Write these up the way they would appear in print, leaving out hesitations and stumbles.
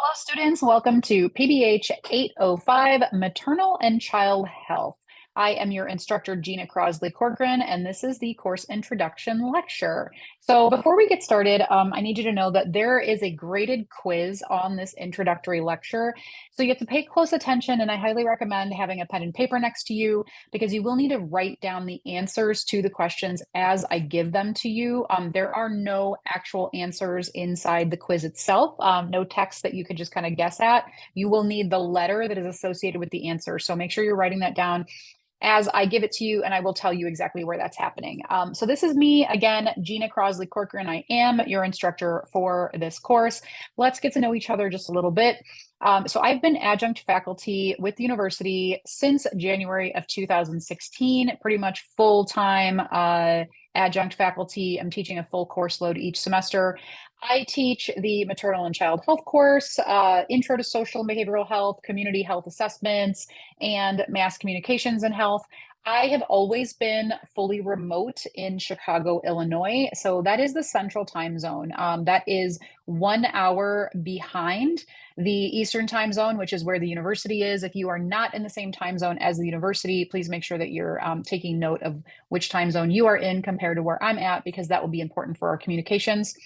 Hello, students. Welcome to PBH 805 Maternal and Child Health. I am your instructor, Gina Crosley-Corcoran, and this is the course introduction lecture. So before we get started, I need you to know that there is a graded quiz on this introductory lecture. So you have to pay close attention, and I highly recommend having a pen and paper next to you because you will need to write down the answers to the questions as I give them to you. There are no actual answers inside the quiz itself, no text that you could just kind of guess at. You will need the letter that is associated with the answer. So make sure you're writing that down as I give it to you, and I will tell you exactly where that's happening. So this is me again, Gina Crosley-Corcoran. I am your instructor for this course. Let's get to know each other just a little bit. So I've been adjunct faculty with the university since January of 2016, pretty much full-time adjunct faculty. I'm teaching a full course load each semester. I teach the maternal and child health course, intro to social and behavioral health, community health assessments, and mass communications and health. I have always been fully remote in Chicago, Illinois. So that is the central time zone. That is 1 hour behind the Eastern time zone, which is where the university is. If you are not in the same time zone as the university, please make sure that you're taking note of which time zone you are in compared to where I'm at, because that will be important for our communications.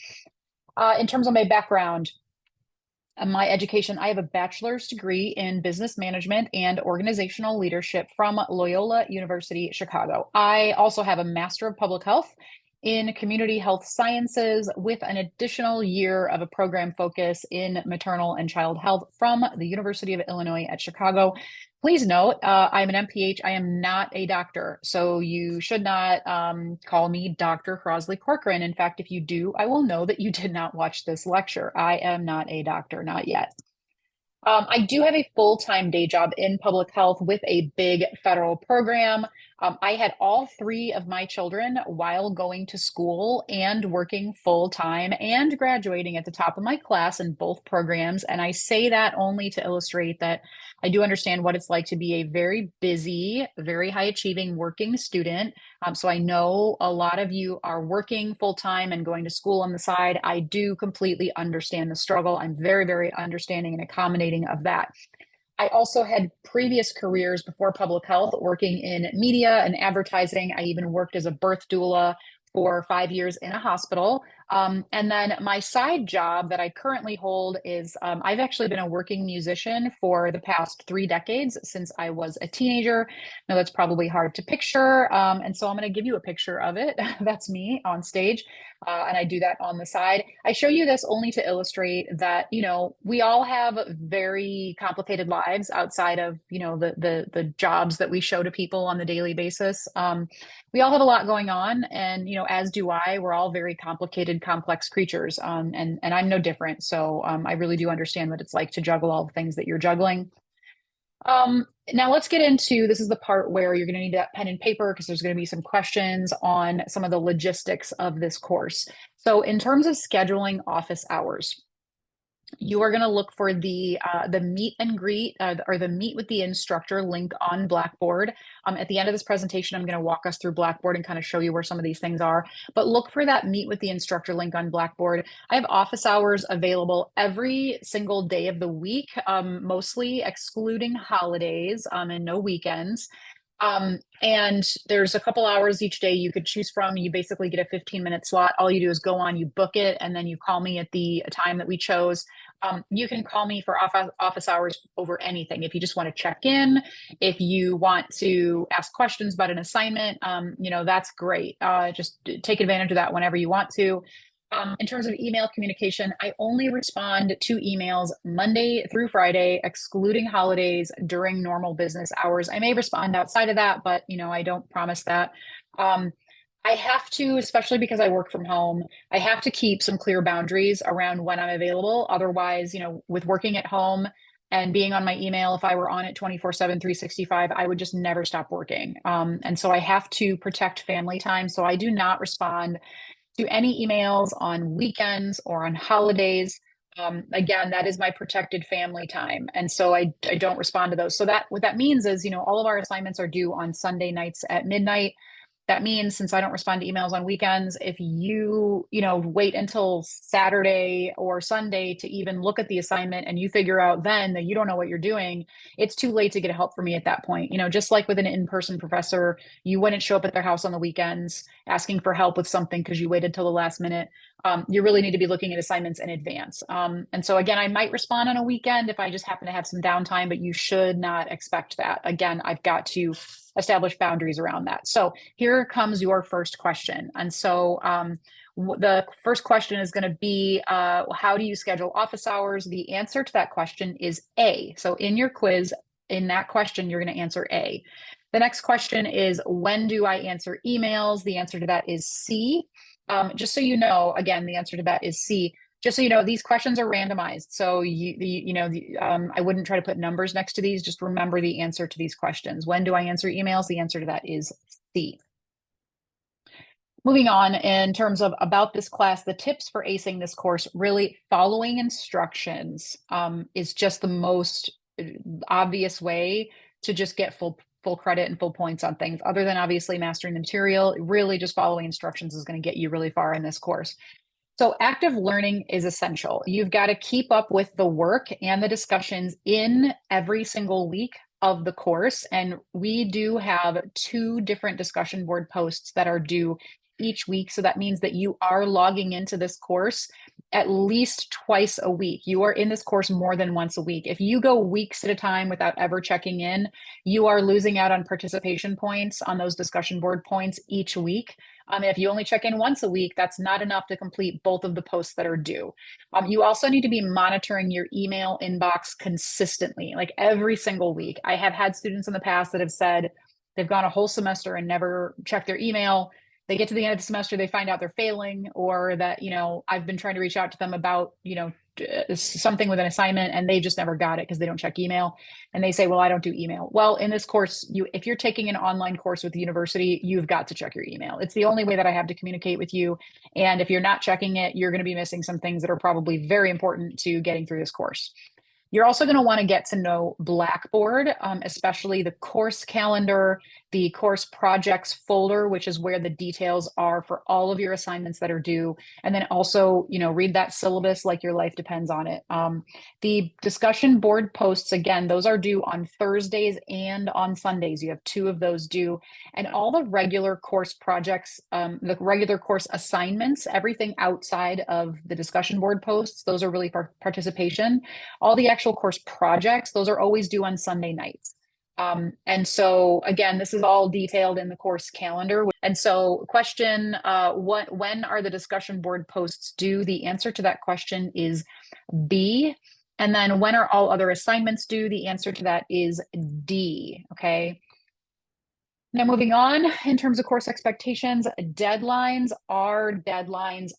In terms of my background, my education, I have a bachelor's degree in business management and organizational leadership from Loyola University, Chicago. I also have a master of public health in community health sciences with an additional year of a program focus in maternal and child health from the University of Illinois at Chicago. Please note, I'm an MPH. I am not a doctor, so you should not call me Dr. Crosley-Corcoran. In fact, if you do, I will know that you did not watch this lecture. I am not a doctor, not yet. I do have a full-time day job in public health with a big federal program. I had all three of my children while going to school and working full-time and graduating at the top of my class in both programs. And I say that only to illustrate that I do understand what it's like to be a very busy, very high-achieving working student. So I know a lot of you are working full-time and going to school on the side. I do completely understand the struggle. I'm very, very understanding and accommodating of that. I also had previous careers before public health working in media and advertising. I even worked as a birth doula for 5 years in a hospital. And then my side job that I currently hold is I've actually been a working musician for the past 3 decades since I was a teenager. Now that's probably hard to picture. And so I'm going to give you a picture of it. That's me on stage. And I do that on the side. I show you this only to illustrate that, we all have very complicated lives outside of, the jobs that we show to people on the daily basis. We all have a lot going on, and as do I. We're all very complicated, complex creatures, and I'm no different. So I really do understand what it's like to juggle all the things that you're juggling. Now let's get into, this is the part where you're going to need that pen and paper because there's going to be some questions on some of the logistics of this course. So in terms of scheduling office hours, you are going to look for the meet and greet or the meet with the instructor link on Blackboard. At the end of this presentation, I'm going to walk us through Blackboard and kind of show you where some of these things are. But look for that meet with the instructor link on Blackboard. I have office hours available every single day of the week, mostly excluding holidays and no weekends. And there's a couple hours each day you could choose from. You basically get a 15-minute slot. All you do is go on, you book it, and then you call me at the time that we chose. You can call me for office hours over anything. If you just want to check in, if you want to ask questions about an assignment, that's great. Just take advantage of that whenever you want to. In terms of email communication, I only respond to emails Monday through Friday, excluding holidays during normal business hours. I may respond outside of that, but I don't promise that. I have to, especially because I work from home, I have to keep some clear boundaries around when I'm available. Otherwise, with working at home and being on my email, if I were on it 24/7, 365, I would just never stop working. And so I have to protect family time. So I do not respond to any emails on weekends or on holidays. Again, that is my protected family time. And so I don't respond to those. So what that means is, all of our assignments are due on Sunday nights at midnight. That means since I don't respond to emails on weekends, if you wait until Saturday or Sunday to even look at the assignment and you figure out then that you don't know what you're doing, it's too late to get help for me at that point. Just like with an in-person professor, you wouldn't show up at their house on the weekends asking for help with something because you waited till the last minute. You really need to be looking at assignments in advance. And so again, I might respond on a weekend if I just happen to have some downtime, but you should not expect that. Again, I've got to establish boundaries around that. So here comes your first question. And so the first question is going to be, how do you schedule office hours? The answer to that question is A. So in your quiz, in that question, you're going to answer A. The next question is, when do I answer emails? The answer to that is C. Just so you know, again, the answer to that is C. Just so you know, these questions are randomized. So I wouldn't try to put numbers next to these. Just remember the answer to these questions. When do I answer emails? The answer to that is C. Moving on, in terms of about this class, the tips for acing this course, really following instructions is just the most obvious way to just get full credit and full points on things. Other than obviously mastering the material, really just following instructions is going to get you really far in this course. So active learning is essential. You've got to keep up with the work and the discussions in every single week of the course. And we do have 2 different discussion board posts that are due each week. So that means that you are logging into this course at least twice a week. You are in this course more than once a week. If you go weeks at a time without ever checking in, you are losing out on participation points on those discussion board points each week. If you only check in once a week, that's not enough to complete both of the posts that are due. You also need to be monitoring your email inbox consistently, like every single week. I have had students in the past that have said they've gone a whole semester and never checked their email. They get to the end of the semester, they find out they're failing, or that, I've been trying to reach out to them about, something with an assignment and they just never got it because they don't check email. And they say, well, I don't do email. Well, in this course, if you're taking an online course with the university, you've got to check your email. It's the only way that I have to communicate with you. And if you're not checking it, you're going to be missing some things that are probably very important to getting through this course. You're also going to want to get to know Blackboard, especially the course calendar, the course projects folder, which is where the details are for all of your assignments that are due. And then also, read that syllabus like your life depends on it. The discussion board posts, again, those are due on Thursdays and on Sundays. You have 2 of those due. And all the regular course projects, the regular course assignments, everything outside of the discussion board posts, those are really for participation. All the actual course projects, those are always due on Sunday nights. And so again, this is all detailed in the course calendar. And so question, when are the discussion board posts due? The answer to that question is B. And then when are all other assignments due? The answer to that is D, okay? Now, moving on, in terms of course expectations, deadlines are deadlines.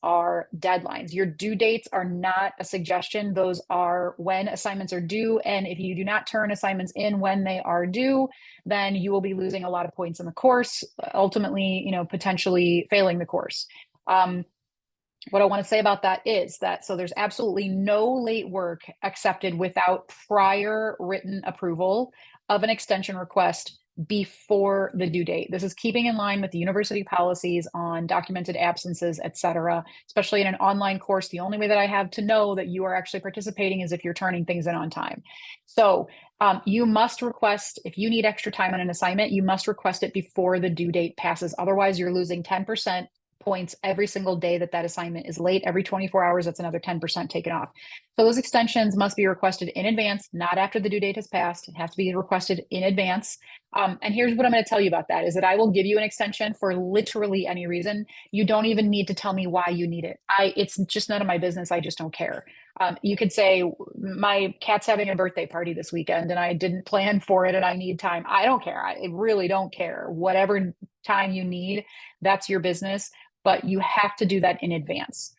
Your due dates are not a suggestion. Those are when assignments are due. And if you do not turn assignments in when they are due, then you will be losing a lot of points in the course, ultimately, potentially failing the course. What I want to say about that is that, so there's absolutely no late work accepted without prior written approval of an extension request before the due date. This is keeping in line with the university policies on documented absences, et cetera. Especially in an online course, the only way that I have to know that you are actually participating is if you're turning things in on time. So you must request, if you need extra time on an assignment, you must request it before the due date passes. Otherwise, you're losing 10% points every single day that assignment is late. Every 24 hours, that's another 10% taken off. So those extensions must be requested in advance, not after the due date has passed. It has to be requested in advance. And here's what I'm going to tell you about that is that I will give you an extension for literally any reason. You don't even need to tell me why you need it. It's just none of my business. I just don't care. You could say, my cat's having a birthday party this weekend and I didn't plan for it and I need time. I don't care. I really don't care. Whatever time you need, that's your business. But you have to do that in advance.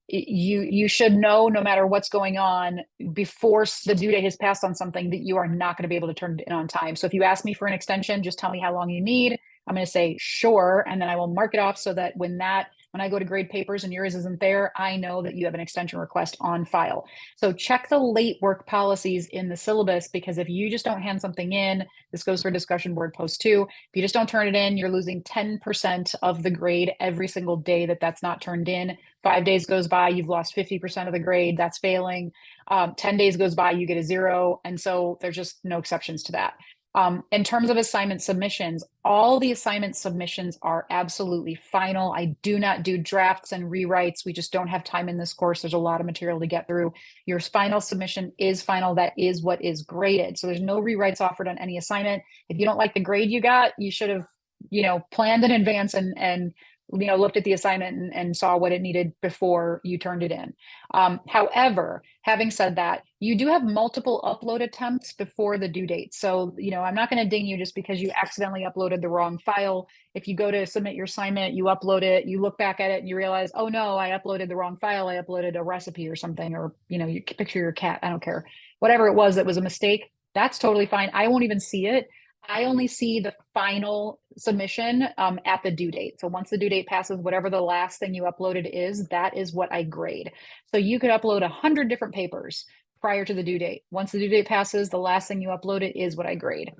You should know, no matter what's going on, before the due date has passed on something, that you are not going to be able to turn it in on time. So if you ask me for an extension, just tell me how long you need. I'm going to say sure, and then I will mark it off so that when that When I go to grade papers and yours isn't there, I know that you have an extension request on file. So check the late work policies in the syllabus, because if you just don't hand something in, this goes for discussion board post too. If you just don't turn it in, you're losing 10% of the grade every single day that's not turned in. 5 days goes by, you've lost 50% of the grade. That's failing. 10 days goes by, you get a 0. And so there's just no exceptions to that. In terms of assignment submissions, all the assignment submissions are absolutely final. I do not do drafts and rewrites. We just don't have time in this course. There's a lot of material to get through. Your final submission is final. That is what is graded. So there's no rewrites offered on any assignment. If you don't like the grade you got, you should have, planned in advance and looked at the assignment and saw what it needed before you turned it in. However, having said that, you do have multiple upload attempts before the due date. So, I'm not going to ding you just because you accidentally uploaded the wrong file. If you go to submit your assignment, you upload it, you look back at it and you realize, oh no, I uploaded the wrong file. I uploaded a recipe or something, or, you picture your cat. I don't care. Whatever it was that was a mistake, that's totally fine. I won't even see it. I only see the final submission at the due date. So once the due date passes, whatever the last thing you uploaded is, that is what I grade. So you could upload 100 different papers prior to the due date. Once the due date passes, the last thing you uploaded is what I grade.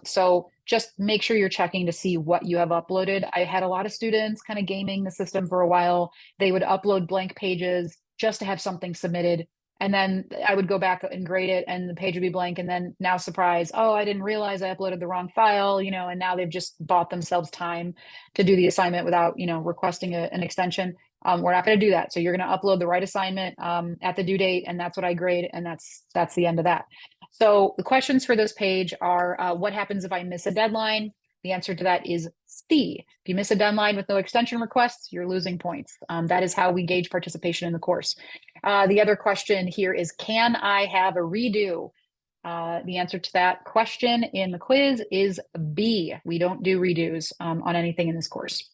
So just make sure you're checking to see what you have uploaded. I had a lot of students kind of gaming the system for a while. They would upload blank pages just to have something submitted. And then I would go back and grade it and the page would be blank. And then now surprise, oh, I didn't realize I uploaded the wrong file, and now they've just bought themselves time to do the assignment without, requesting an extension. We're not going to do that. So you're going to upload the right assignment at the due date, and that's what I grade. And that's the end of that. So the questions for this page are, what happens if I miss a deadline? The answer to that is C. If you miss a deadline with no extension requests, you're losing points. That is how we gauge participation in the course. The other question here is, can I have a redo? The answer to that question in the quiz is B. We don't do redos on anything in this course.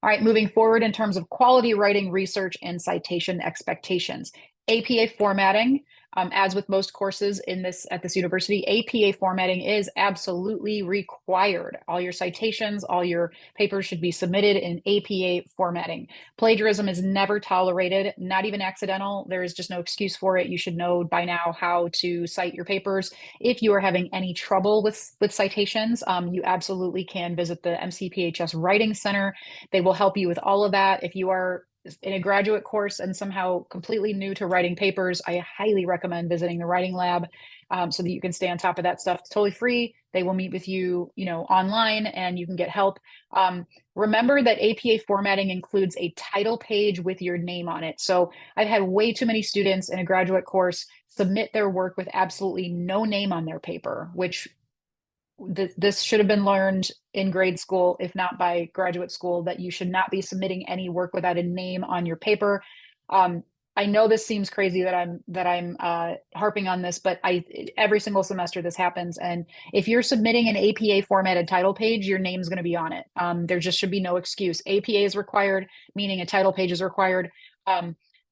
All right, moving forward in terms of quality writing, research, and citation expectations. APA formatting, as with most courses at this university, APA formatting is absolutely required. All your citations, all your papers should be submitted in APA formatting. Plagiarism is never tolerated, not even accidental. There is just no excuse for it. You should know by now how to cite your papers. If you are having any trouble with citations, you absolutely can visit the MCPHS Writing Center. They will help you with all of that. If you are in a graduate course and somehow completely new to writing papers, I highly recommend visiting the writing lab so that you can stay on top of that stuff. It's totally free. They will meet with you, online, and you can get help. Remember that APA formatting includes a title page with your name on it. So I've had way too many students in a graduate course submit their work with absolutely no name on their paper, which this should have been learned in grade school, if not by graduate school, that you should not be submitting any work without a name on your paper. I know this seems crazy that I'm harping on this, but every single semester this happens. And if you're submitting an APA formatted title page, your name's going to be on it. There just should be no excuse. APA is required, meaning a title page is required.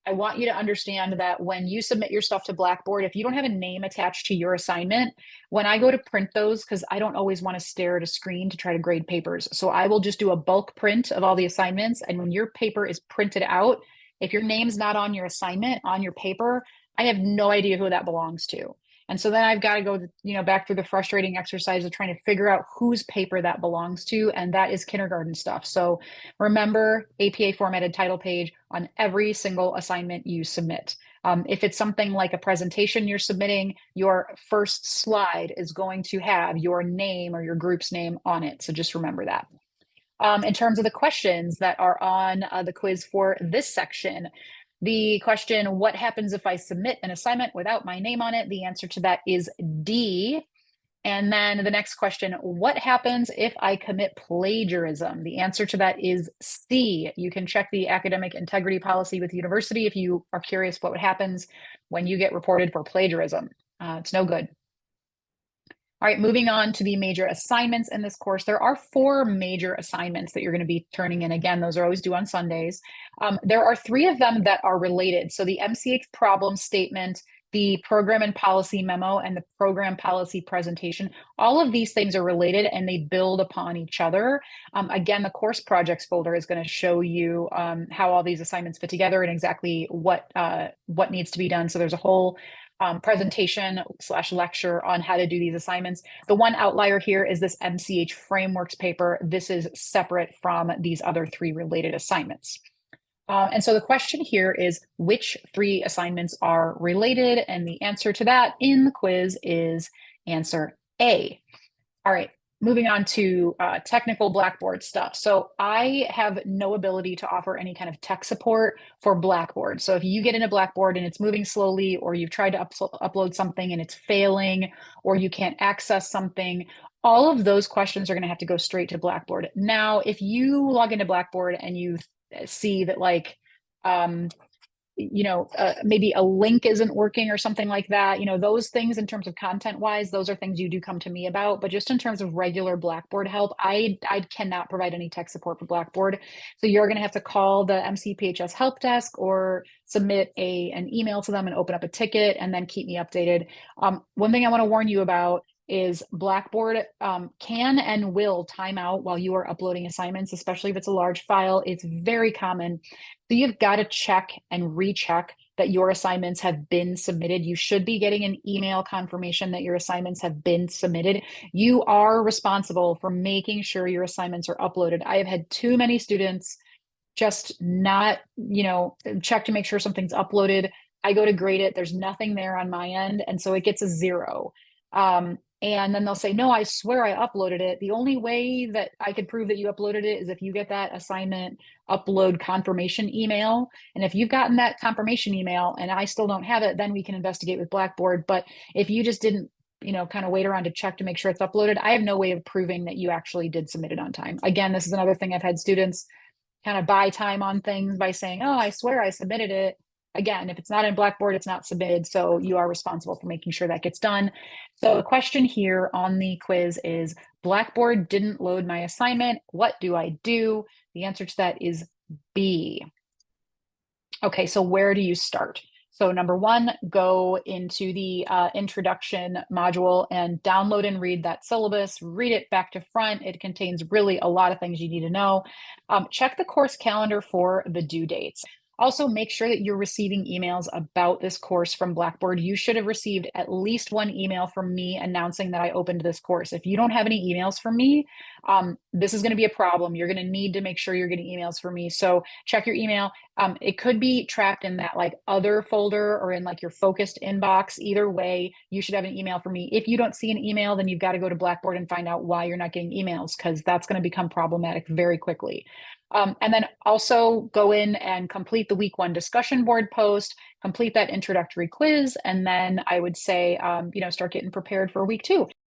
I want you to understand that when you submit your stuff to Blackboard, if you don't have a name attached to your assignment, when I go to print those, because I don't always want to stare at a screen to try to grade papers, so I will just do a bulk print of all the assignments. And when your paper is printed out, if your name's not on your assignment, on your paper, I have no idea who that belongs to. And so then I've got to go, back through the frustrating exercise of trying to figure out whose paper that belongs to. And that is kindergarten stuff. So remember APA formatted title page on every single assignment you submit. If it's something like a presentation you're submitting, your first slide is going to have your name or your group's name on it. So just remember that. In terms of the questions that are on the quiz for this section, the question, what happens if I submit an assignment without my name on it? The answer to that is D. And then the next question, what happens if I commit plagiarism? The answer to that is C. You can check the academic integrity policy with the university if you are curious what happens when you get reported for plagiarism. It's no good. All right, moving on to the major assignments in this course. There are 4 major assignments that you're going to be turning in. Again, those are always due on Sundays. There are 3 of them that are related. So the MCH problem statement the program and policy memo and the program policy presentation. All of these things are related and they build upon each other. Again, the course projects folder is going to show you how all these assignments fit together and exactly what needs to be done. So there's a whole presentation / lecture on how to do these assignments. The one outlier here is this MCH frameworks paper. This is separate from these other 3 related assignments. And so the question here is, which 3 assignments are related? And the answer to that in the quiz is answer A. All right, moving on to technical Blackboard stuff. So I have no ability to offer any kind of tech support for Blackboard. So if you get into Blackboard and it's moving slowly, or you've tried to upload something and it's failing, or you can't access something, all of those questions are going to have to go straight to Blackboard. Now, if you log into Blackboard and you see that maybe a link isn't working or something like that, those things in terms of content wise, those are things you do come to me about. But just in terms of regular Blackboard help, I cannot provide any tech support for Blackboard. So you're going to have to call the MCPHS help desk or submit an email to them and open up a ticket and then keep me updated. One thing I want to warn you about is Blackboard can and will time out while you are uploading assignments, especially if it's a large file. It's very common. So you've got to check and recheck that your assignments have been submitted. You should be getting an email confirmation that your assignments have been submitted. You are responsible for making sure your assignments are uploaded. I have had too many students just not, check to make sure something's uploaded. I go to grade it. There's nothing there on my end. And so it gets a 0. And then they'll say, no, I swear I uploaded it. The only way that I could prove that you uploaded it is if you get that assignment upload confirmation email. And if you've gotten that confirmation email and I still don't have it, then we can investigate with Blackboard. But if you just didn't, kind of wait around to check to make sure it's uploaded, I have no way of proving that you actually did submit it on time. Again, this is another thing I've had students kind of buy time on things by saying, oh, I swear I submitted it. Again, if it's not in Blackboard, it's not submitted. So you are responsible for making sure that gets done. So the question here on the quiz is, Blackboard didn't load my assignment. What do I do? The answer to that is B. Okay, so where do you start? So number 1, go into the introduction module and download and read that syllabus, read it back to front. It contains really a lot of things you need to know. Check the course calendar for the due dates. Also, make sure that you're receiving emails about this course from Blackboard. You should have received at least 1 email from me announcing that I opened this course. If you don't have any emails from me, this is going to be a problem. You're going to need to make sure you're getting emails from me. So check your email. It could be trapped in that other folder or in your focused inbox. Either way, you should have an email from me. If you don't see an email, then you've got to go to Blackboard and find out why you're not getting emails, because that's going to become problematic very quickly. And then also go in and complete the week 1 discussion board post, complete that introductory quiz, and then I would say, start getting prepared for week 2.